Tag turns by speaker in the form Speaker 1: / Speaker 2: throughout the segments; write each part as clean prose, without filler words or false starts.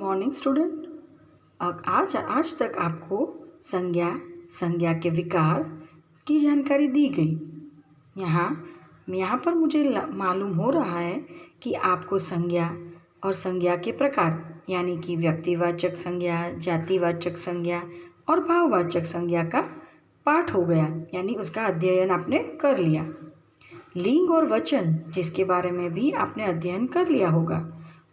Speaker 1: Morning student. आज तक आपको संज्ञा के विकार की जानकारी दी गई। यहाँ पर मुझे मालूम हो रहा है कि आपको संज्ञा और संज्ञा के प्रकार यानी कि व्यक्तिवाचक संज्ञा, जातिवाचक संज्ञा और भाववाचक संज्ञा का पाठ हो गया, यानी उसका अध्ययन आपने कर लिया। लिंग और वचन जिसके बारे में भी आपने अध्ययन कर लिया होगा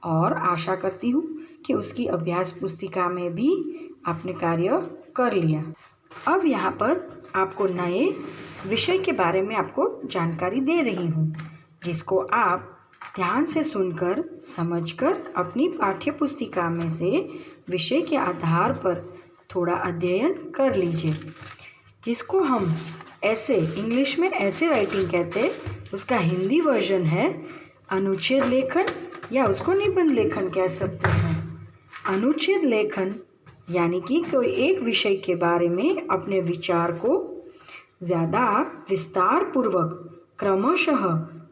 Speaker 1: और आशा करती हूँ कि उसकी अभ्यास पुस्तिका में भी आपने कार्य कर लिया। अब यहाँ पर आपको नए विषय के बारे में आपको जानकारी दे रही हूँ, जिसको आप ध्यान से सुनकर समझकर अपनी पाठ्य पुस्तिका में से विषय के आधार पर थोड़ा अध्ययन कर लीजिए, जिसको हम ऐसे इंग्लिश में ऐसे राइटिंग कहते हैं। उसका हिंदी वर्जन है अनुच्छेद लेखन या उसको निबंध लेखन कह सकते हैं। अनुच्छेद लेखन यानी कि कोई एक विषय के बारे में अपने विचार को ज़्यादा विस्तार पूर्वक क्रमशः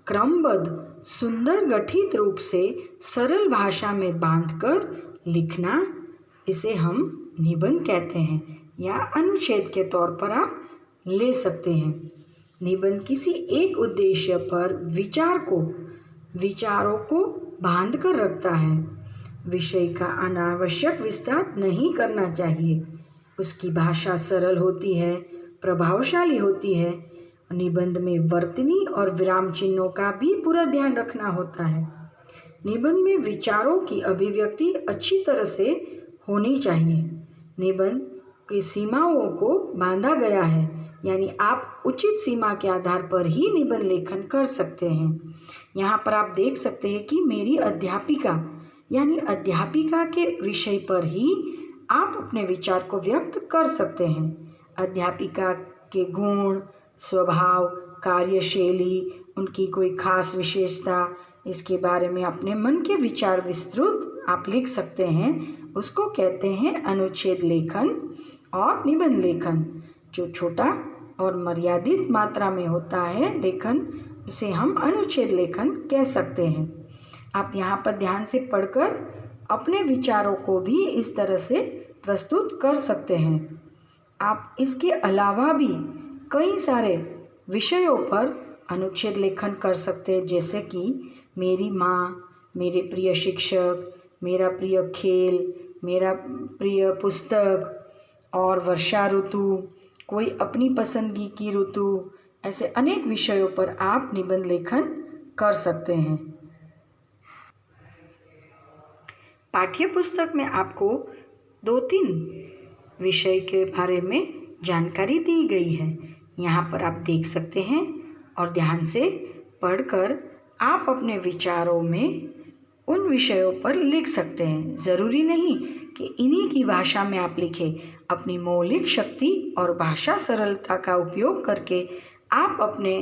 Speaker 1: क्रमबद्ध सुंदर गठित रूप से सरल भाषा में बांधकर लिखना, इसे हम निबंध कहते हैं या अनुच्छेद के तौर पर आप ले सकते हैं। निबंध किसी एक उद्देश्य पर विचारों को बांध कर रखता है। विषय का अनावश्यक विस्तार नहीं करना चाहिए। उसकी भाषा सरल होती है, प्रभावशाली होती है। निबंध में वर्तनी और विराम चिन्हों का भी पूरा ध्यान रखना होता है। निबंध में विचारों की अभिव्यक्ति अच्छी तरह से होनी चाहिए। निबंध की सीमाओं को बांधा गया है, यानी आप उचित सीमा के आधार पर ही निबंध लेखन कर सकते हैं। यहाँ पर आप देख सकते हैं कि मेरी अध्यापिका यानी अध्यापिका के विषय पर ही आप अपने विचार को व्यक्त कर सकते हैं। अध्यापिका के गुण, स्वभाव, कार्यशैली, उनकी कोई खास विशेषता, इसके बारे में अपने मन के विचार विस्तृत आप लिख सकते हैं। उसको कहते हैं अनुच्छेद लेखन और निबंध लेखन। जो छोटा और मर्यादित मात्रा में होता है लेखन, उसे हम अनुच्छेद लेखन कह सकते हैं। आप यहाँ पर ध्यान से पढ़कर अपने विचारों को भी इस तरह से प्रस्तुत कर सकते हैं। आप इसके अलावा भी कई सारे विषयों पर अनुच्छेद लेखन कर सकते हैं, जैसे कि मेरी माँ, मेरे प्रिय शिक्षक, मेरा प्रिय खेल, मेरा प्रिय पुस्तक और वर्षा ऋतु, कोई अपनी पसंदगी की ऋतु, ऐसे अनेक विषयों पर आप निबंध लेखन कर सकते हैं। पाठ्य पुस्तक में आपको 2-3 विषय के बारे में जानकारी दी गई है। यहाँ पर आप देख सकते हैं और ध्यान से पढ़कर आप अपने विचारों में उन विषयों पर लिख सकते हैं। ज़रूरी नहीं कि इन्हीं की भाषा में आप लिखें। अपनी मौलिक शक्ति और भाषा सरलता का उपयोग करके आप अपने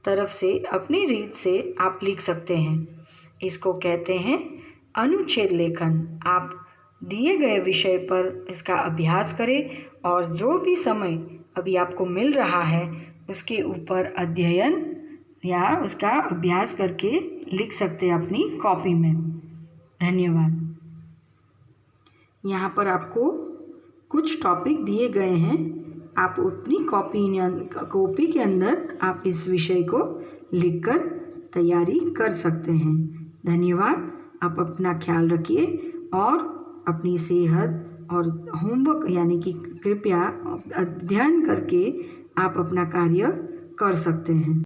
Speaker 1: तरफ से, अपनी रीत से आप लिख सकते हैं। इसको कहते हैं अनुच्छेद लेखन। आप दिए गए विषय पर इसका अभ्यास करें और जो भी समय अभी आपको मिल रहा है उसके ऊपर अध्ययन या उसका अभ्यास करके लिख सकते हैं अपनी कॉपी में। धन्यवाद। यहाँ पर आपको कुछ टॉपिक दिए गए हैं। आप अपनी कॉपी के अंदर आप इस विषय को लिखकर तैयारी कर सकते हैं। धन्यवाद। आप अपना ख्याल रखिए और अपनी सेहत और होमवर्क यानी कि कृपया अध्ययन करके आप अपना कार्य कर सकते हैं।